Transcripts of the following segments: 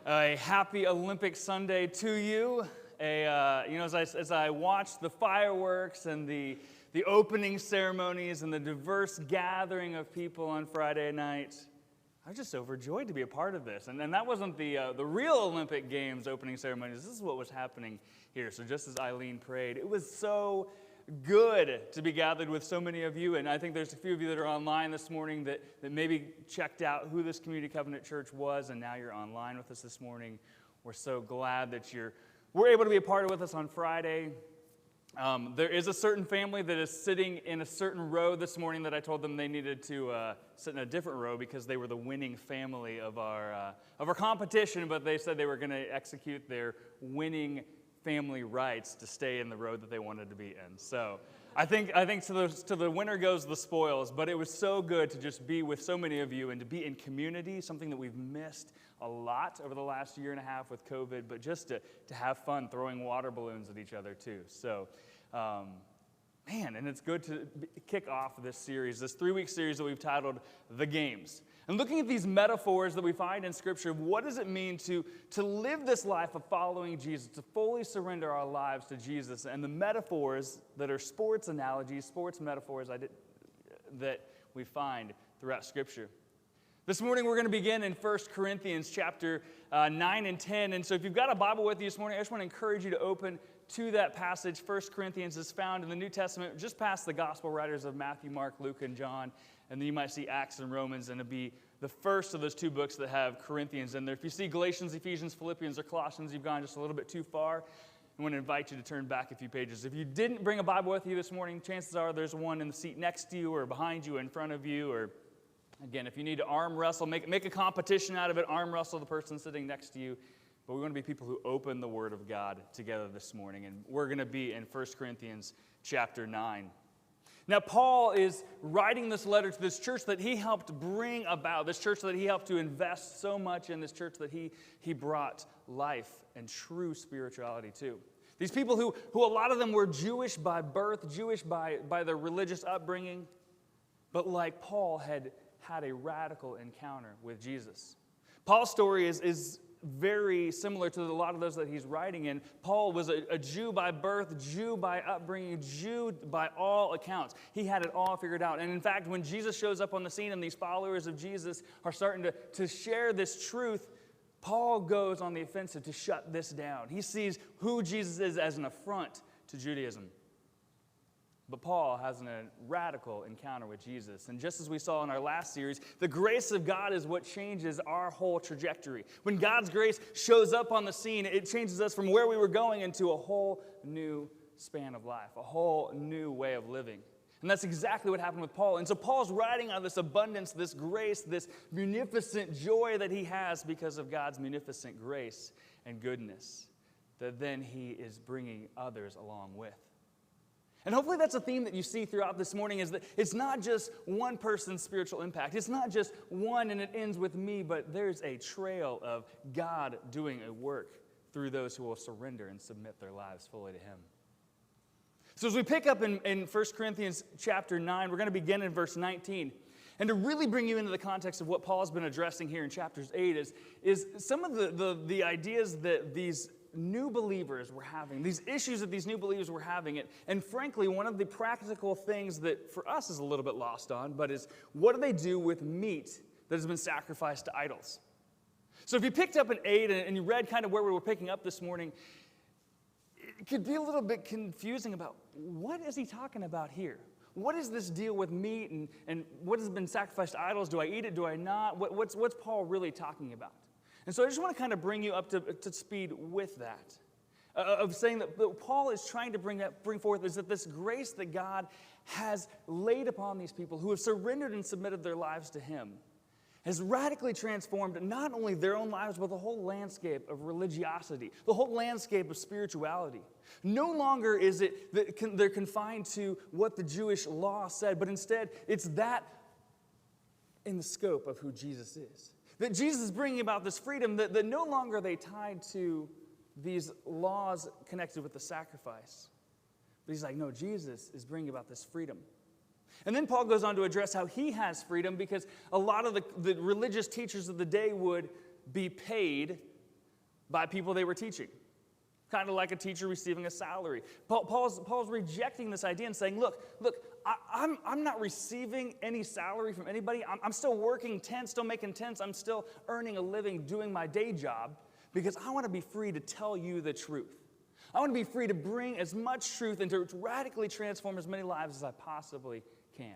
A happy Olympic Sunday to you. As I watched the fireworks and the opening ceremonies and the diverse gathering of people on Friday night, I was just overjoyed to be a part of this. And that wasn't the real Olympic Games opening ceremonies. This is what was happening here. So just as Eileen prayed, it was so good to be gathered with so many of you. And I think there's a few of you that are online this morning that maybe checked out who this Community Covenant Church was, and now you're online with us this morning. We're so glad that we're able to be a part of with us on Friday. There is a certain family that is sitting in a certain row this morning that I told them they needed to sit in a different row because they were the winning family of our competition, but they said they were going to execute their winning family rights to stay in the road that they wanted to be in. So I think to the winner goes the spoils, but it was so good to just be with so many of you and to be in community, something that we've missed a lot over the last year and a half with COVID, but just to have fun throwing water balloons at each other too. So, and it's good to kick off this series, this 3-week series that we've titled The Games. And looking at these metaphors that we find in Scripture, what does it mean to live this life of following Jesus, to fully surrender our lives to Jesus? And the metaphors that are sports analogies, sports metaphors that we find throughout Scripture. This morning we're going to begin in 1 Corinthians chapter 9 and 10. And so if you've got a Bible with you this morning, I just want to encourage you to open to that passage. 1 Corinthians is found in the New Testament, just past the gospel writers of Matthew, Mark, Luke, and John. And then you might see Acts and Romans, and it'll be the first of those 2 books that have Corinthians in there. If you see Galatians, Ephesians, Philippians, or Colossians, you've gone just a little bit too far. I want to invite you to turn back a few pages. If you didn't bring a Bible with you this morning, chances are there's one in the seat next to you or behind you or in front of you. Or, again, if you need to arm wrestle, make a competition out of it, arm wrestle the person sitting next to you. But we want to be people who open the Word of God together this morning. And we're going to be in 1 Corinthians chapter 9. Now, Paul is writing this letter to this church that he helped bring about, this church that he helped to invest so much in, this church that he brought life and true spirituality to. These people who a lot of them were Jewish by birth, Jewish by their religious upbringing, but like Paul had a radical encounter with Jesus. Paul's story is very similar to a lot of those that he's writing in. Paul was a Jew by birth, Jew by upbringing, Jew by all accounts. He had it all figured out. And in fact, when Jesus shows up on the scene and these followers of Jesus are starting to share this truth, Paul goes on the offensive to shut this down. He sees who Jesus is as an affront to Judaism. But Paul has a radical encounter with Jesus. And just as we saw in our last series, the grace of God is what changes our whole trajectory. When God's grace shows up on the scene, it changes us from where we were going into a whole new span of life, a whole new way of living. And that's exactly what happened with Paul. And so Paul's writing on this abundance, this grace, this munificent joy that he has because of God's munificent grace and goodness that then he is bringing others along with. And hopefully that's a theme that you see throughout this morning, is that it's not just one person's spiritual impact. It's not just one and it ends with me, but there's a trail of God doing a work through those who will surrender and submit their lives fully to Him. So as we pick up in 1 Corinthians chapter 9, we're going to begin in verse 19. And to really bring you into the context of what Paul's been addressing here in chapters 8 is some of the ideas that these new believers were having, these issues that these new believers were having. And frankly, one of the practical things that for us is a little bit lost on, but is what do they do with meat that has been sacrificed to idols? So if you picked up in 8 and you read kind of where we were picking up this morning, it could be a little bit confusing about what is he talking about here? What is this deal with meat and what has been sacrificed to idols? Do I eat it? Do I not? What's Paul really talking about? And so I just want to kind of bring you up to speed with that, of saying that Paul is trying to bring forth is that this grace that God has laid upon these people who have surrendered and submitted their lives to Him has radically transformed not only their own lives, but the whole landscape of religiosity, the whole landscape of spirituality. No longer is it that they're confined to what the Jewish law said, but instead it's that in the scope of who Jesus is. That Jesus is bringing about this freedom that no longer are they tied to these laws connected with the sacrifice. But he's like, no, Jesus is bringing about this freedom. And then Paul goes on to address how he has freedom because a lot of the religious teachers of the day would be paid by people they were teaching, kind of like a teacher receiving a salary. Paul's rejecting this idea and saying, look, I'm not receiving any salary from anybody. I'm still working tents, still making tents. I'm still earning a living doing my day job because I want to be free to tell you the truth. I want to be free to bring as much truth and to radically transform as many lives as I possibly can.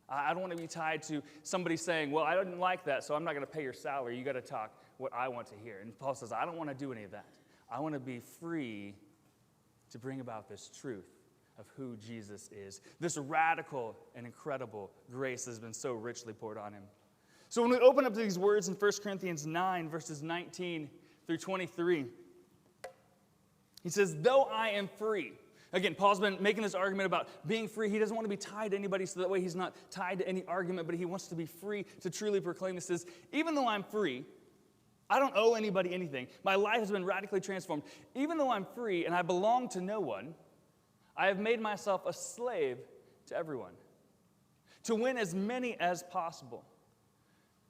I don't want to be tied to somebody saying, well, I didn't like that, so I'm not going to pay your salary. You got to talk what I want to hear. And Paul says, I don't want to do any of that. I want to be free to bring about this truth of who Jesus is. This radical and incredible grace has been so richly poured on him. So when we open up these words in 1 Corinthians 9, verses 19 through 23, he says, though I am free. Again, Paul's been making this argument about being free. He doesn't want to be tied to anybody, so that way he's not tied to any argument, but he wants to be free to truly proclaim. He says, even though I'm free, I don't owe anybody anything. My life has been radically transformed. Even though I'm free and I belong to no one, I have made myself a slave to everyone, to win as many as possible.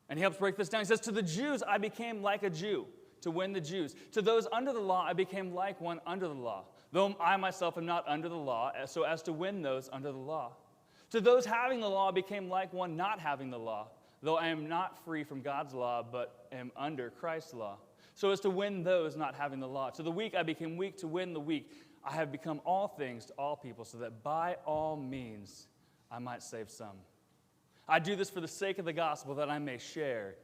And he helps break this down. He says, to the Jews, I became like a Jew to win the Jews. To those under the law, I became like one under the law, though I myself am not under the law, so as to win those under the law. To those having the law, I became like one not having the law, though I am not free from God's law, but am under Christ's law, so as to win those not having the law. To the weak, I became weak to win the weak. I have become all things to all people, so that by all means I might save some. I do this for the sake of the gospel, that I may share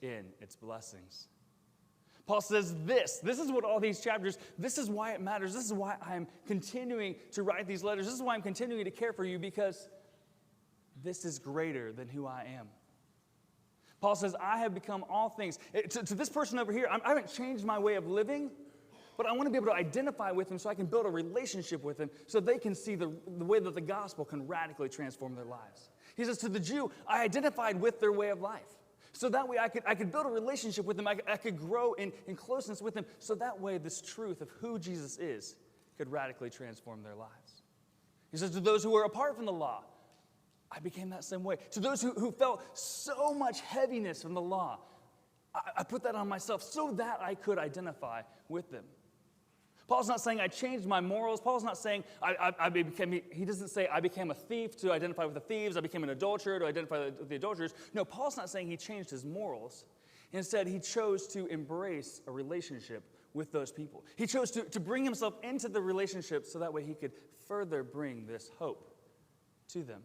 in its blessings. Paul says this is what all these chapters, this is why it matters. This is why I'm continuing to write these letters. This is why I'm continuing to care for you, because this is greater than who I am. Paul says, I have become all things. To this person over here, I haven't changed my way of living, but I want to be able to identify with him so I can build a relationship with him so they can see the way that the gospel can radically transform their lives. He says, to the Jew, I identified with their way of life. So that way I could build a relationship with them. I could grow in closeness with them. So that way this truth of who Jesus is could radically transform their lives. He says, to those who are apart from the law, I became that same way. To those who felt so much heaviness from the law, I put that on myself so that I could identify with them. Paul's not saying I changed my morals. Paul's not saying he doesn't say I became a thief to identify with the thieves. I became an adulterer to identify with the adulterers. No, Paul's not saying he changed his morals. Instead, he chose to embrace a relationship with those people. He chose to bring himself into the relationship so that way he could further bring this hope to them.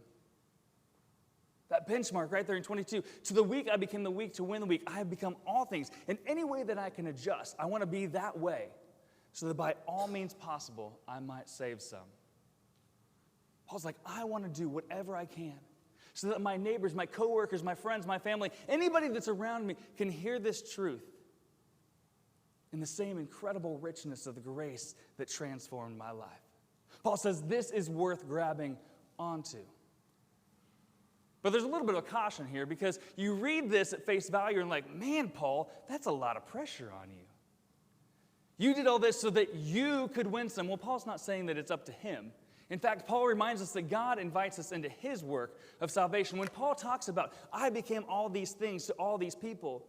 That benchmark right there in 22. To the weak, I became the weak to win the weak. I have become all things. In any way that I can adjust, I want to be that way so that by all means possible, I might save some. Paul's like, I want to do whatever I can so that my neighbors, my coworkers, my friends, my family, anybody that's around me can hear this truth in the same incredible richness of the grace that transformed my life. Paul says this is worth grabbing onto. But there's a little bit of a caution here because you read this at face value and like, man, Paul, that's a lot of pressure on you. You did all this so that you could win some. Well, Paul's not saying that it's up to him. In fact, Paul reminds us that God invites us into his work of salvation. When Paul talks about, I became all these things to all these people,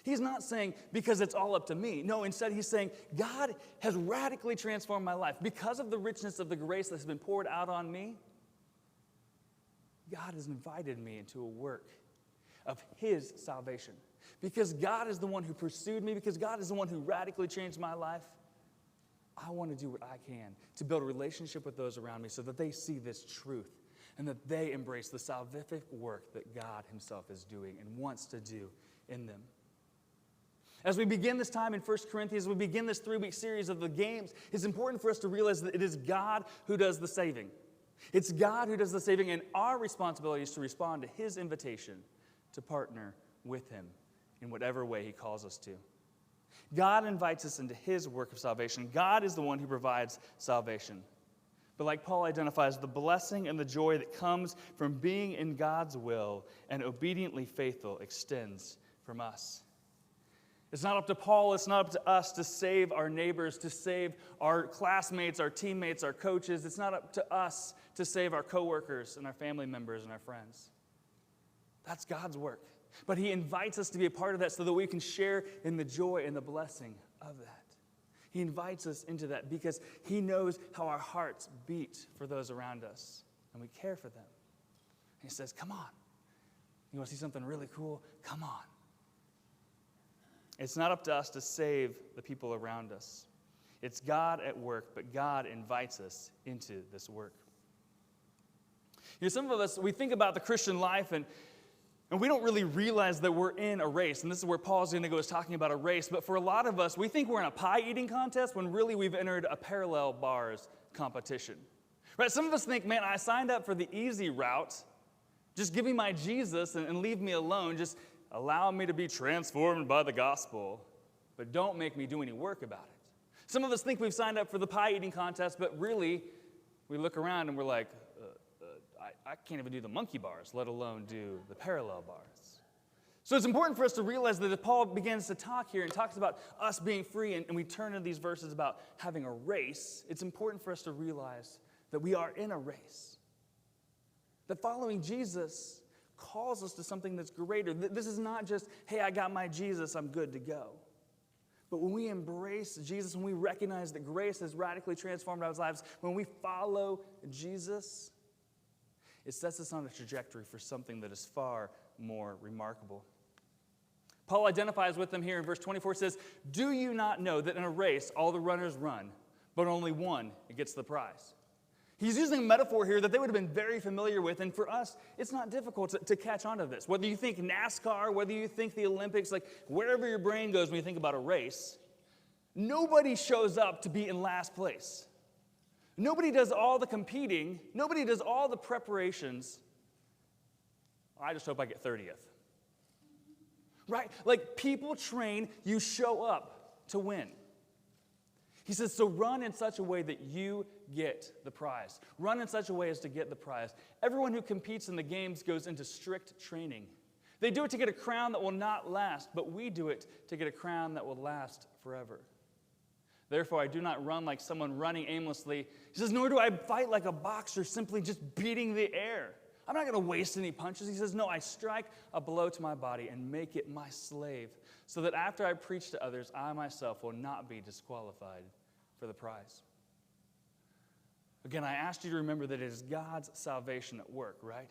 he's not saying because it's all up to me. No, instead he's saying God has radically transformed my life. Because of the richness of the grace that has been poured out on me, God has invited me into a work of his salvation. Because God is the one who pursued me, because God is the one who radically changed my life, I want to do what I can to build a relationship with those around me so that they see this truth and that they embrace the salvific work that God himself is doing and wants to do in them. As we begin this time in 1 Corinthians, we begin this 3-week series of the games, it's important for us to realize that it is God who does the saving. It's God who does the saving, and our responsibility is to respond to his invitation to partner with him in whatever way he calls us to. God invites us into his work of salvation. God is the one who provides salvation. But like Paul identifies, the blessing and the joy that comes from being in God's will and obediently faithful extends from us. It's not up to Paul, it's not up to us to save our neighbors, to save our classmates, our teammates, our coaches. It's not up to us to save our coworkers and our family members and our friends. That's God's work. But he invites us to be a part of that so that we can share in the joy and the blessing of that. He invites us into that because he knows how our hearts beat for those around us, and we care for them. And he says, come on. You want to see something really cool? Come on. It's not up to us to save the people around us. It's God at work, but God invites us into this work. Some of us, we think about the Christian life and we don't really realize that we're in a race. And this is where Paul's going to go, is talking about a race. But for a lot of us, we think we're in a pie eating contest when really we've entered a parallel bars competition. Right? Some of us think, man, I signed up for the easy route. Just give me my Jesus and leave me alone. Just allow me to be transformed by the gospel. But don't make me do any work about it. Some of us think we've signed up for the pie eating contest, but really we look around and we're like, I can't even do the monkey bars, let alone do the parallel bars. So it's important for us to realize that if Paul begins to talk here and talks about us being free, and we turn to these verses about having a race, it's important for us to realize that we are in a race. That following Jesus calls us to something that's greater. This is not just, hey, I got my Jesus, I'm good to go. But when we embrace Jesus, when we recognize that grace has radically transformed our lives, when we follow Jesus, it sets us on a trajectory for something that is far more remarkable. Paul identifies with them here in verse 24. Says, do you not know that in a race all the runners run, but only one gets the prize? He's using a metaphor here that they would have been very familiar with, and for us, it's not difficult to catch on to this. Whether you think NASCAR, whether you think the Olympics, like wherever your brain goes when you think about a race, nobody shows up to be in last place. Nobody does all the competing. Nobody does all the preparations. I just hope I get 30th. Right? Like people train, you show up to win. He says, so run in such a way that you get the prize. Run in such a way as to get the prize. Everyone who competes in the games goes into strict training. They do it to get a crown that will not last, but we do it to get a crown that will last forever. Therefore, I do not run like someone running aimlessly. He says, nor do I fight like a boxer, simply just beating the air. I'm not going to waste any punches. He says, no, I strike a blow to my body and make it my slave, so that after I preach to others, I myself will not be disqualified for the prize. Again, I asked you to remember that it is God's salvation at work, right?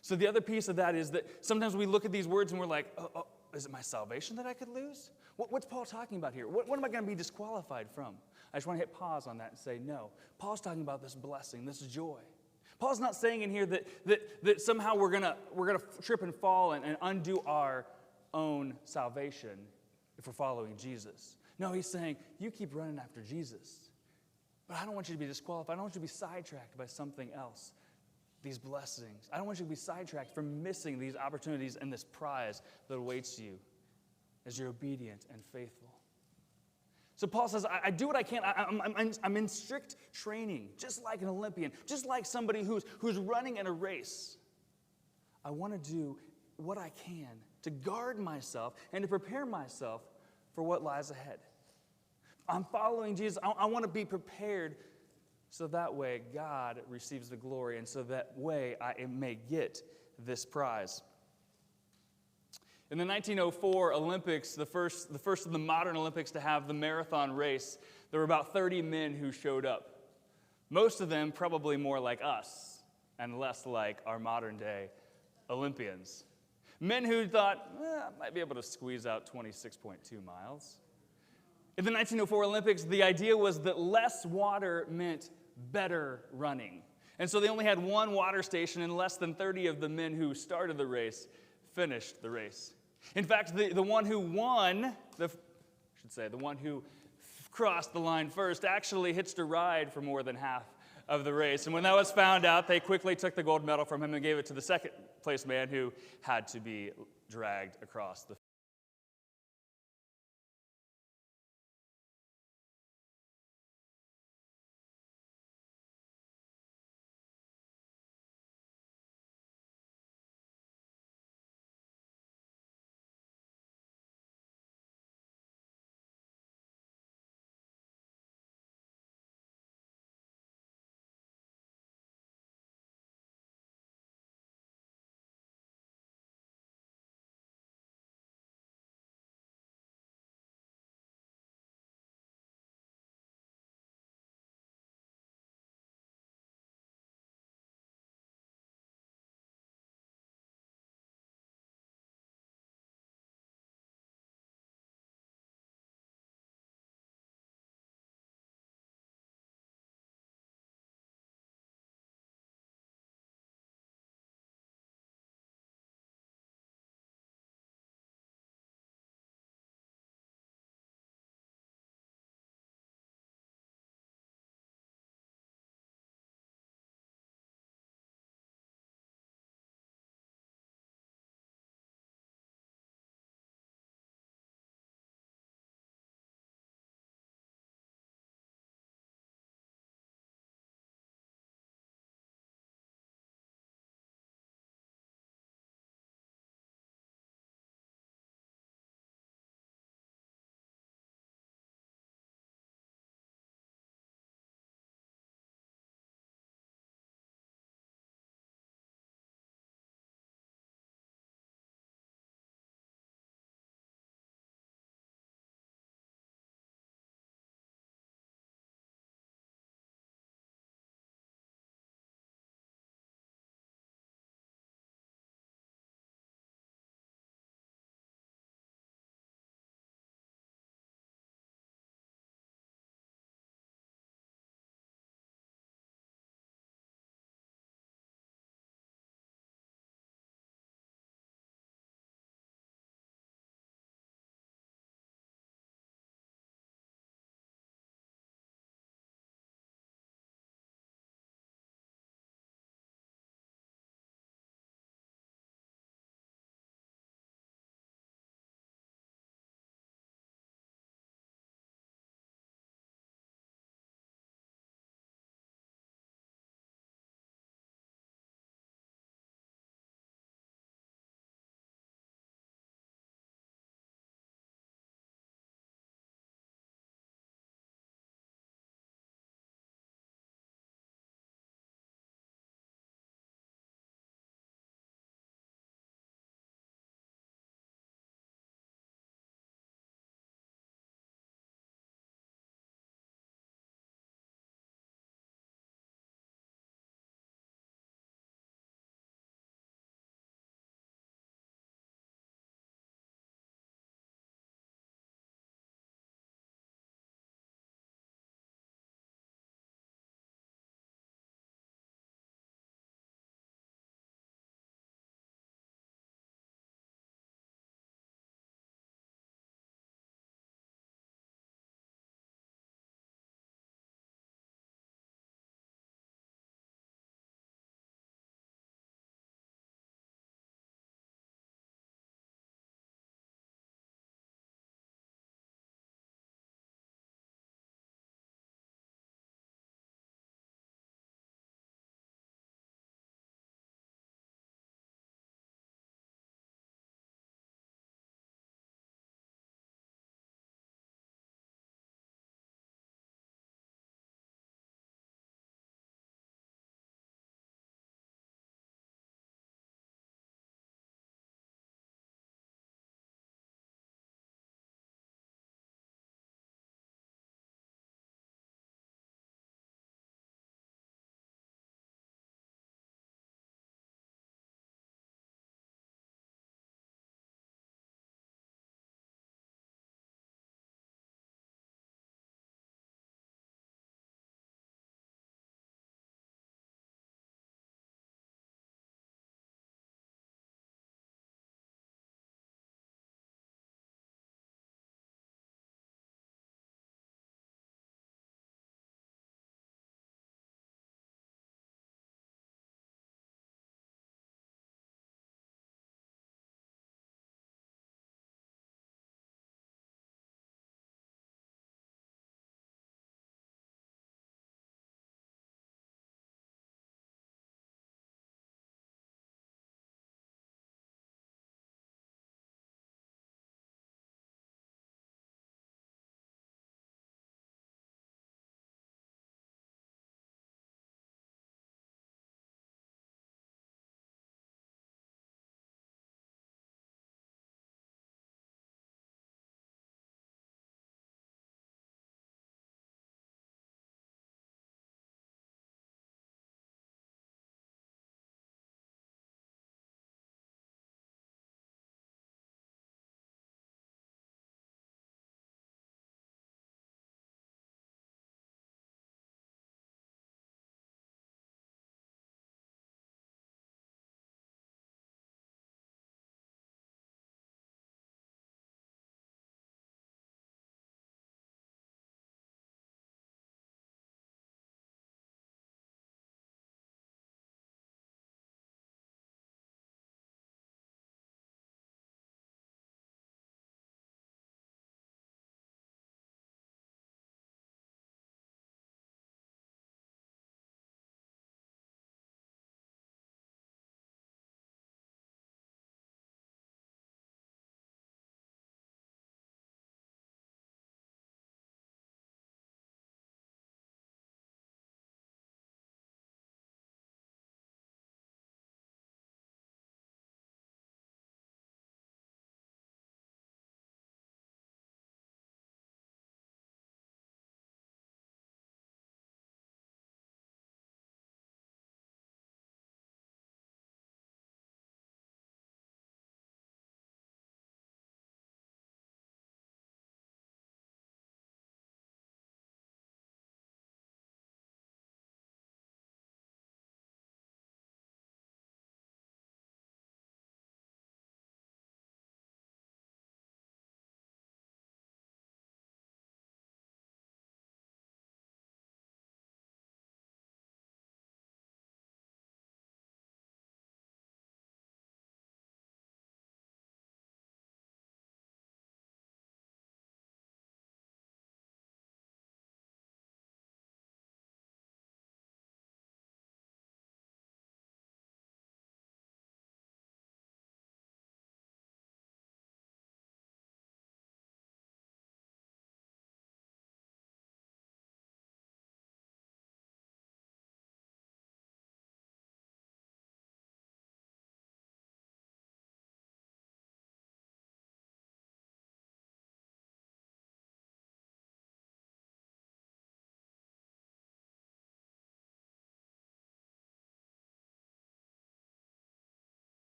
So the other piece of that is that sometimes we look at these words and we're like, oh, is it my salvation that I could lose? What's Paul talking about here? What am I going to be disqualified from? I just want to hit pause on that and say, no. Paul's talking about this blessing, this joy. Paul's not saying in here that somehow we're gonna trip and fall and undo our own salvation if we're following Jesus. No, he's saying, you keep running after Jesus. But I don't want you to be disqualified. I don't want you to be sidetracked by something else. These blessings. I don't want you to be sidetracked from missing these opportunities and this prize that awaits you as you're obedient and faithful. So Paul says, I do what I can. I'm in strict training, just like an Olympian, just like somebody who's running in a race. I want to do what I can to guard myself and to prepare myself for what lies ahead. I'm following Jesus. I want to be prepared so that way God receives the glory, and so that way I may get this prize. In the 1904 Olympics, the first of the modern Olympics to have the marathon race, there were about 30 men who showed up. Most of them probably more like us and less like our modern day Olympians. Men who thought, I might be able to squeeze out 26.2 miles. In the 1904 Olympics, the idea was that less water meant better running. And so they only had one water station, and less than 30 of the men who started the race finished the race. In fact, the one who won, the one who crossed the line first, actually hitched a ride for more than half of the race. And when that was found out, they quickly took the gold medal from him and gave it to the second place man who had to be dragged across the